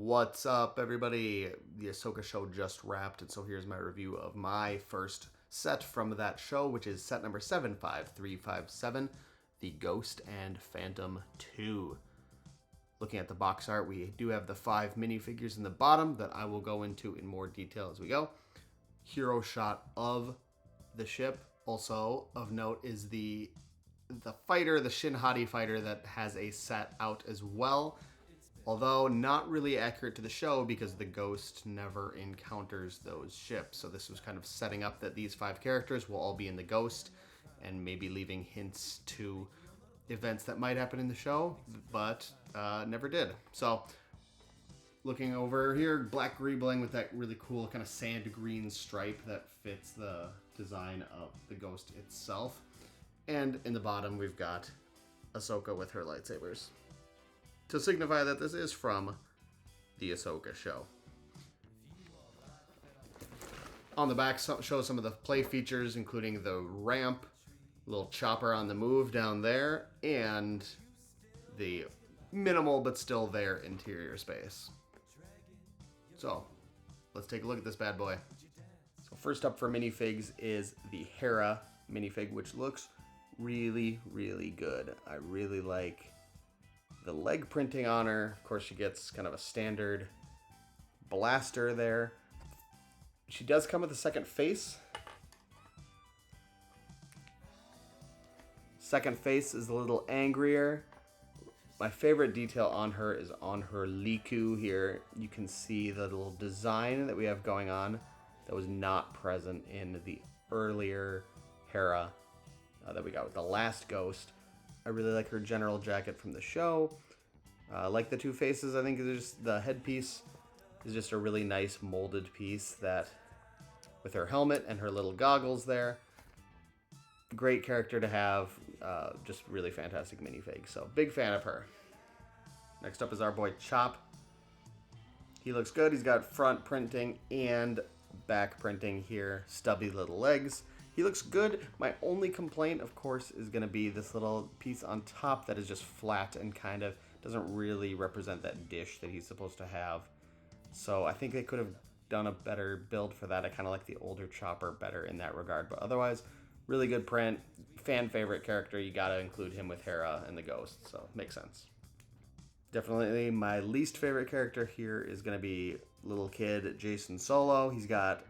What's up, everybody? The Ahsoka show just wrapped, and so here's my review of my first set from that show, which is set number 75357, The Ghost and Phantom 2. Looking at the box art, we do have the 5 minifigures in the bottom that I will go into in more detail as we go. Hero shot of the ship. Also of note is the fighter, the Shin Hati fighter, that has a set out as well. Although not really accurate to the show because the Ghost never encounters those ships. So this was kind of setting up that these 5 characters will all be in the Ghost and maybe leaving hints to events that might happen in the show, but never did. So looking over here, black greebling with that really cool kind of sand green stripe that fits the design of the Ghost itself. And in the bottom, we've got Ahsoka with her lightsabers, to signify that this is from the Ahsoka show. On the back, shows some of the play features, including the ramp, little chopper on the move down there, and the minimal but still there interior space. So, let's take a look at this bad boy. So first up for minifigs is the Hera minifig, which looks really, really good. I really like the leg printing on her. Of course, she gets kind of a standard blaster there. She does come with a second face. Second face is a little angrier. My favorite detail on her is on her Liku here. You can see the little design that we have going on that was not present in the earlier Hera that we got with the last Ghost. I really like her general jacket from the show. Like the two faces, I think the headpiece is just a really nice molded piece that, with her helmet and her little goggles there, great character to have. Just really fantastic minifig. So big fan of her. Next up is our boy Chop. He looks good. He's got front printing and back printing here. Stubby little legs. He looks good. My only complaint, of course, is going to be this little piece on top that is just flat and kind of doesn't really represent that dish that he's supposed to have. So I think they could have done a better build for that. I kind of like the older Chopper better in that regard. But otherwise, really good print. Fan favorite character. You got to include him with Hera and the Ghost. So makes sense. Definitely my least favorite character here is going to be little kid Jacen Solo. He's got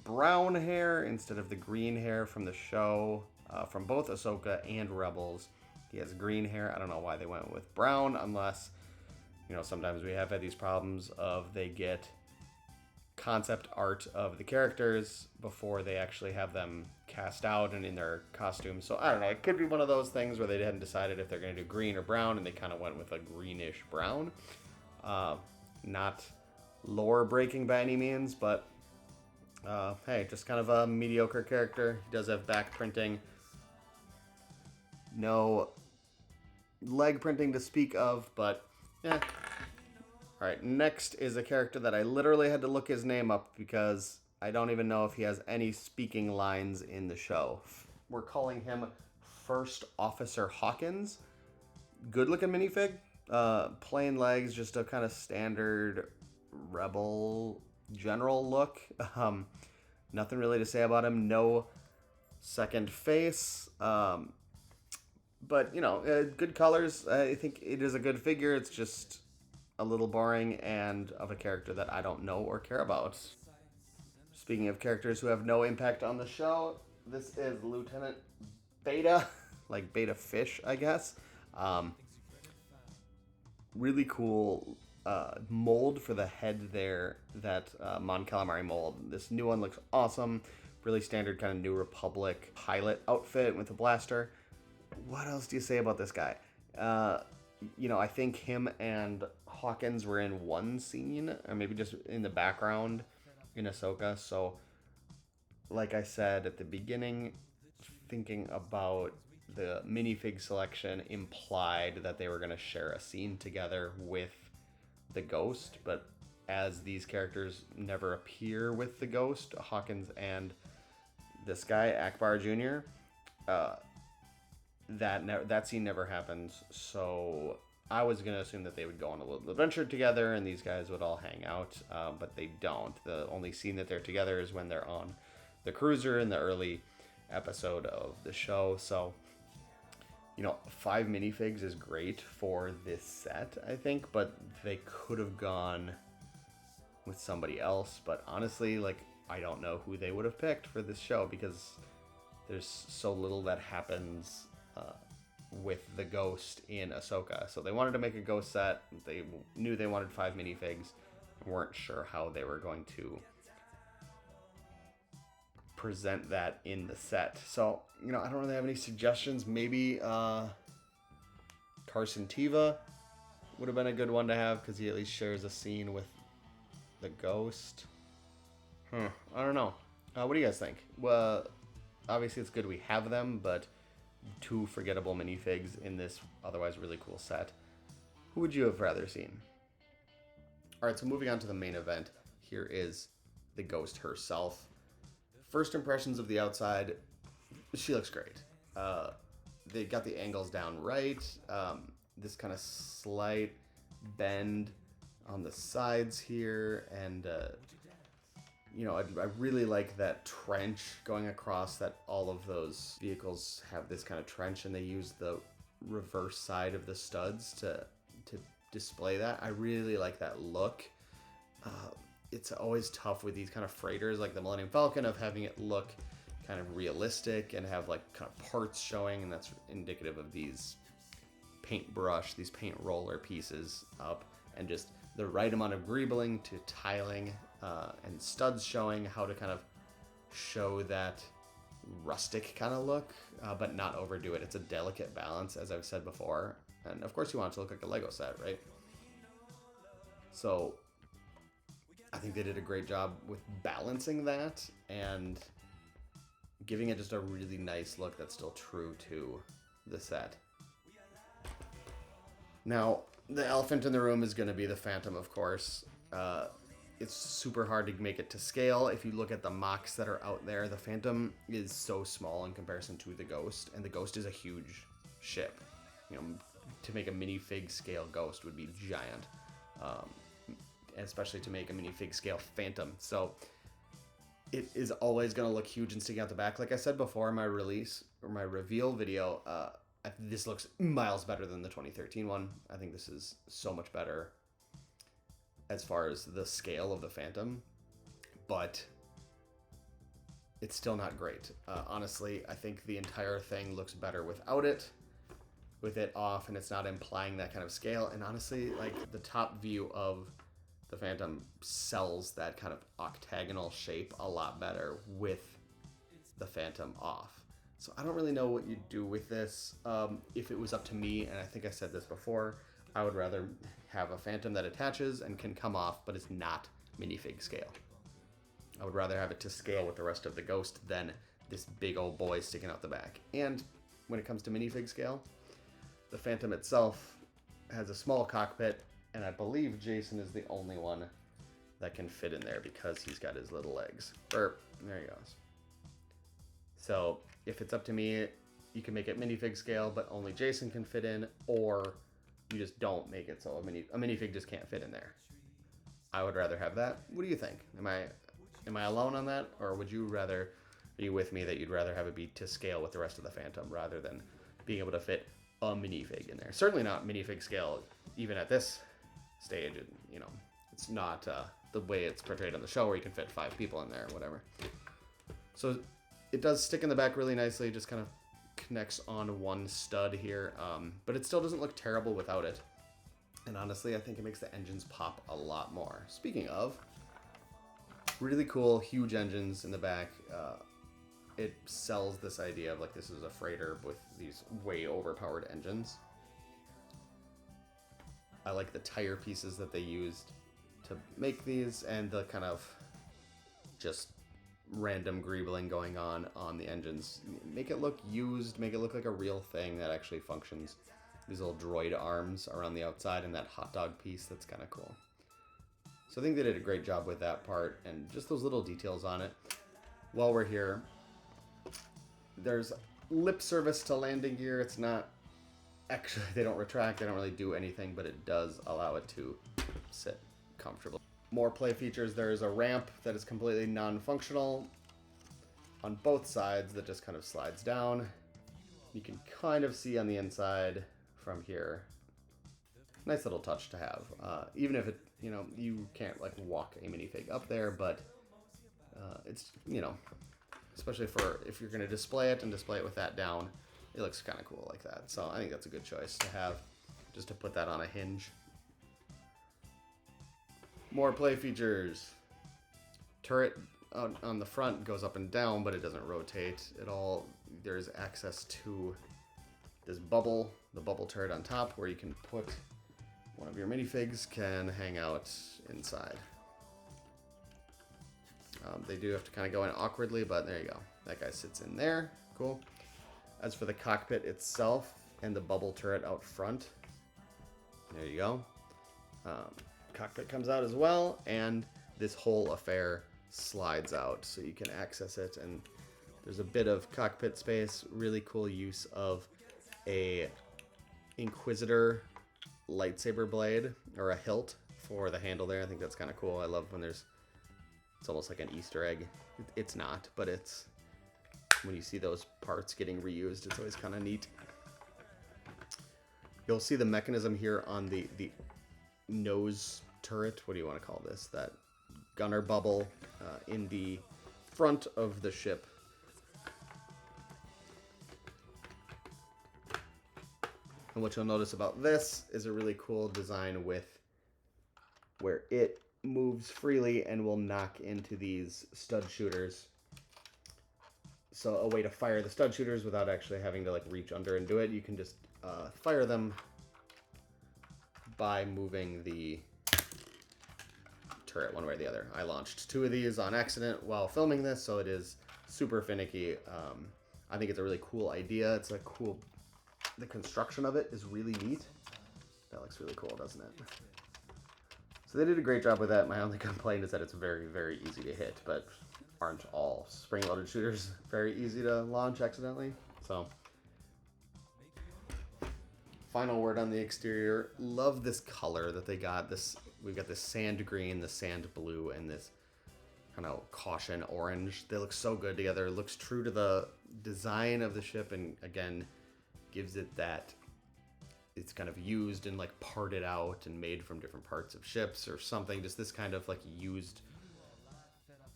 brown hair instead of the green hair from the show, from both Ahsoka and Rebels. He has green hair. I don't know why they went with brown, unless, sometimes we have had these problems of they get concept art of the characters before they actually have them cast out and in their costumes. So I don't know, it could be one of those things where they hadn't decided if they're going to do green or brown, and they kind of went with a greenish brown. Not lore breaking by any means, but hey, just kind of a mediocre character. He does have back printing. No leg printing to speak of, but yeah. Alright, next is a character that I literally had to look his name up because I don't even know if he has any speaking lines in the show. We're calling him First Officer Hawkins. Good looking minifig. Plain legs, just a kind of standard rebel general look. Nothing really to say about him. No second face. But, good colors. I think it is a good figure. It's just a little boring and of a character that I don't know or care about. Speaking of characters who have no impact on the show, this is Lieutenant Beta, like Beta Fish, I guess. Really cool mold for the head there, that Mon Calamari mold. This new one looks awesome. Really standard kind of New Republic pilot outfit with a blaster. What else do you say about this guy? I think him and Hawkins were in one scene, or maybe just in the background in Ahsoka. So, like I said at the beginning, thinking about the minifig selection implied that they were going to share a scene together with the Ghost, but as these characters never appear with the Ghost, Hawkins and this guy, Akbar Jr., that scene never happens. So I was going to assume that they would go on a little adventure together and these guys would all hang out, but they don't. The only scene that they're together is when they're on the cruiser in the early episode of the show. So, 5 minifigs is great for this set, I think, but they could have gone with somebody else. But honestly, I don't know who they would have picked for this show because there's so little that happens with the Ghost in Ahsoka. So they wanted to make a Ghost set. They knew they wanted 5 minifigs. Weren't sure how they were going to present that in the set. So, I don't really have any suggestions. Maybe Carson Teva would have been a good one to have because he at least shares a scene with the Ghost. I don't know. What do you guys think? Well, obviously it's good we have them, but 2 forgettable minifigs in this otherwise really cool set. Who would you have rather seen? Alright, so moving on to the main event. Here is the Ghost herself. First impressions of the outside, she looks great. They got the angles down right. This kind of slight bend on the sides here, and I really like that trench going across, that all of those vehicles have this kind of trench, and they use the reverse side of the studs to display that. I really like that look. It's always tough with these kind of freighters like the Millennium Falcon of having it look kind of realistic and have kind of parts showing, and that's indicative of these paint roller pieces up, and just the right amount of greebling to tiling and studs showing how to kind of show that rustic kind of look, but not overdo it. It's a delicate balance, as I've said before, and of course you want it to look like a Lego set, right? So I think they did a great job with balancing that and giving it just a really nice look that's still true to the set. Now, the elephant in the room is going to be the Phantom, of course. It's super hard to make it to scale. If you look at the mocks that are out there, the Phantom is so small in comparison to the Ghost, and the Ghost is a huge ship. To make a minifig scale Ghost would be giant. Especially to make a minifig scale Phantom. So it is always going to look huge and sticking out the back. Like I said before in my reveal video, this looks miles better than the 2013 one. I think this is so much better as far as the scale of the Phantom, but it's still not great. Honestly, I think the entire thing looks better without it, with it off, and it's not implying that kind of scale. And honestly, the top view of the Phantom sells that kind of octagonal shape a lot better with the Phantom off. So I don't really know what you'd do with this. If it was up to me, and I think I said this before, I would rather have a Phantom that attaches and can come off, but is not minifig scale. I would rather have it to scale with the rest of the Ghost than this big old boy sticking out the back. And when it comes to minifig scale, the Phantom itself has a small cockpit, and I believe Jason is the only one that can fit in there because he's got his little legs. There he goes. So if it's up to me, you can make it minifig scale, but only Jason can fit in, or you just don't make it so a minifig just can't fit in there. I would rather have that. What do you think? Am I alone on that, or would you rather? Are you with me that you'd rather have it be to scale with the rest of the Phantom rather than being able to fit a minifig in there? Certainly not minifig scale, even at this stage. It's not the way it's portrayed on the show where you can fit 5 people in there or whatever. So it does stick in the back really nicely. It just kind of connects on one stud here, but it still doesn't look terrible without it. And honestly, I think it makes the engines pop a lot more. Speaking of, really cool, huge engines in the back. It sells this idea of this is a freighter with these way overpowered engines. I like the tire pieces that they used to make these, and the kind of just random greebling going on the engines. Make it look used, make it look like a real thing that actually functions. These little droid arms around the outside and that hot dog piece, that's kind of cool. So I think they did a great job with that part and just those little details on it. While we're here, there's lip service to landing gear. It's not actually, they don't retract, they don't really do anything, but it does allow it to sit comfortably. More play features, there's a ramp that is completely non-functional on both sides that just kind of slides down. You can kind of see on the inside from here. Nice little touch to have. Even if it, you know, you can't like walk a minifig up there, but it's, you know, especially for if you're going to display it and display it with that down, it looks kind of cool like that. So I think that's a good choice to have, just to put that on a hinge. More play features. Turret on the front goes up and down, but it doesn't rotate at all. There's access to this bubble, the bubble turret on top, where you can put one of your minifigs can hang out inside. They do have to kind of go in awkwardly, but there you go. That guy sits in there. Cool. As for the cockpit itself and the bubble turret out front, there you go. Cockpit comes out as well, and this whole affair slides out so you can access it, and there's a bit of cockpit space. Really cool use of a Inquisitor lightsaber blade, or a hilt for the handle there. I think that's kind of cool. I love when it's almost like an Easter egg. It's not, but it's when you see those parts getting reused, it's always kind of neat. You'll see the mechanism here on the nose turret. What do you want to call this? That gunner bubble in the front of the ship. And what you'll notice about this is a really cool design with where it moves freely and will knock into these stud shooters. So a way to fire the stud shooters without actually having to like reach under and do it. You can just fire them by moving the turret one way or the other. I launched 2 of these on accident while filming this, so it is super finicky. I think it's a really cool idea. It's a cool, the construction of it is really neat. That looks really cool, doesn't it? So they did a great job with that. My only complaint is that it's very, very easy to hit, but aren't all spring-loaded shooters very easy to launch accidentally? So, final word on the exterior. Love this color that they got. We've got this sand green, the sand blue, and this kind of caution orange. They look so good together. It looks true to the design of the ship, and again, gives it that it's kind of used and like parted out and made from different parts of ships or something. Just this kind of like used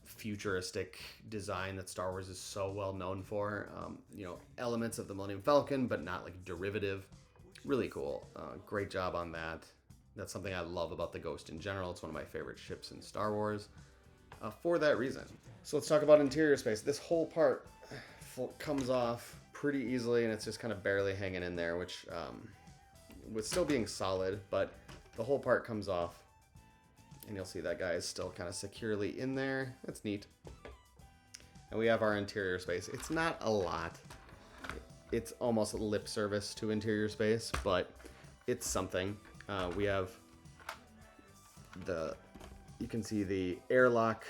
futuristic design that Star Wars is so well known for. You know, elements of the Millennium Falcon, but not like derivative. Really cool. Great job on that. That's something I love about the Ghost in general. It's one of my favorite ships in Star Wars for that reason. So let's talk about interior space. This whole part comes off pretty easily, and it's just kind of barely hanging in there, which with still being solid, but the whole part comes off, and you'll see that guy is still kind of securely in there. That's neat. And we have our interior space. It's not a lot. It's almost lip service to interior space, but it's something. We have you can see the airlock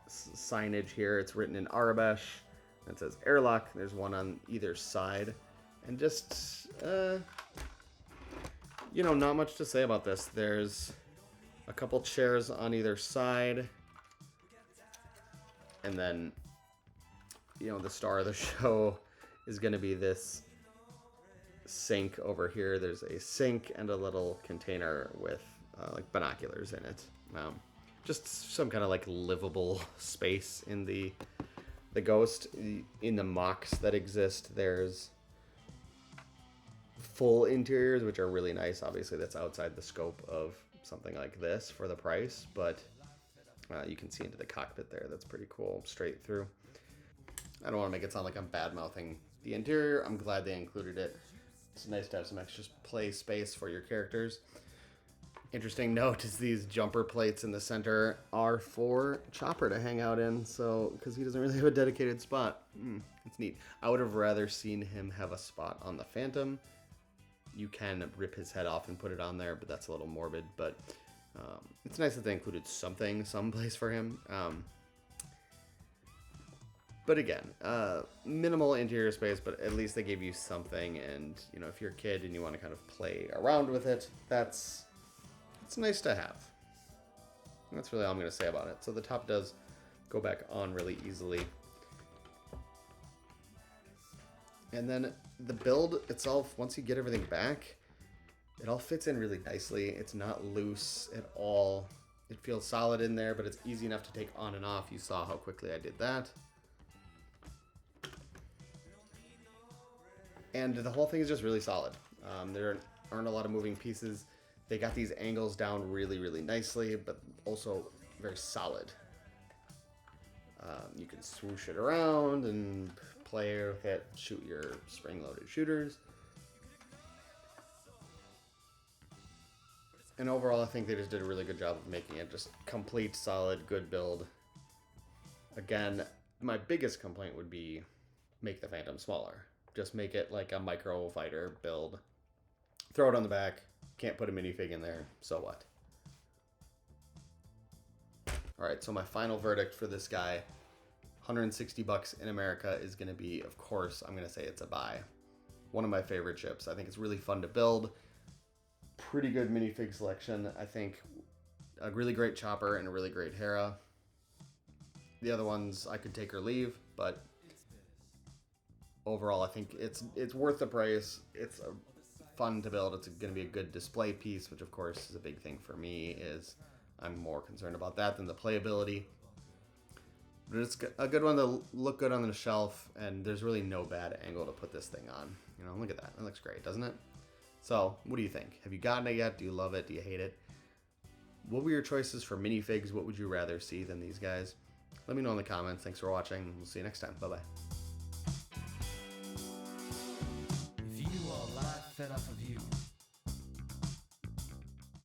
signage here. It's written in Arabesh. It says airlock. There's one on either side. And just, you know, not much to say about this. There's a couple chairs on either side. And then, you know, the star of the show is going to be this sink over here. There's a sink and a little container with like binoculars in it. Just some kind of like livable space in the Ghost. In the mocks that exist, there's full interiors, which are really nice. Obviously, that's outside the scope of something like this for the price, but you can see into the cockpit there. That's pretty cool, straight through. I don't want to make it sound like I'm bad-mouthing the interior. I'm glad they included it. It's nice to have some extra play space for your characters. Interesting note is these jumper plates in the center are for Chopper to hang out in, so because he doesn't really have a dedicated spot. It's neat. I would have rather seen him have a spot on the Phantom. You can rip his head off and put it on there, but that's a little morbid. But it's nice that they included some place for him. But again, minimal interior space, but at least they gave you something. And you know, if you're a kid and you want to kind of play around with it, it's nice to have. That's really all I'm going to say about it. So the top does go back on really easily. And then the build itself, once you get everything back, it all fits in really nicely. It's not loose at all. It feels solid in there, but it's easy enough to take on and off. You saw how quickly I did that. And the whole thing is just really solid. There aren't a lot of moving pieces. They got these angles down really, really nicely, but also very solid. You can swoosh it around and play with it, shoot your spring-loaded shooters. And overall, I think they just did a really good job of making it just complete, solid, good build. Again, my biggest complaint would be make the Phantom smaller. Just make it like a micro fighter build. Throw it on the back. Can't put a minifig in there. So what? Alright, so my final verdict for this guy, $160 in America, is going to be, of course, I'm going to say it's a buy. One of my favorite ships. I think it's really fun to build. Pretty good minifig selection. I think a really great Chopper and a really great Hera. The other ones I could take or leave, but overall I think it's worth the price. It's fun to build. It's going to be a good display piece, which of course is a big thing for me. Is I'm more concerned about that than the playability. But it's a good one to look good on the shelf, and there's really no bad angle to put this thing on. You know, look at that. It looks great, doesn't it? So, what do you think? Have you gotten it yet? Do you love it? Do you hate it? What were your choices for minifigs? What would you rather see than these guys? Let me know in the comments. Thanks for watching. We'll see you next time. Bye-bye. If you are life fed off of you.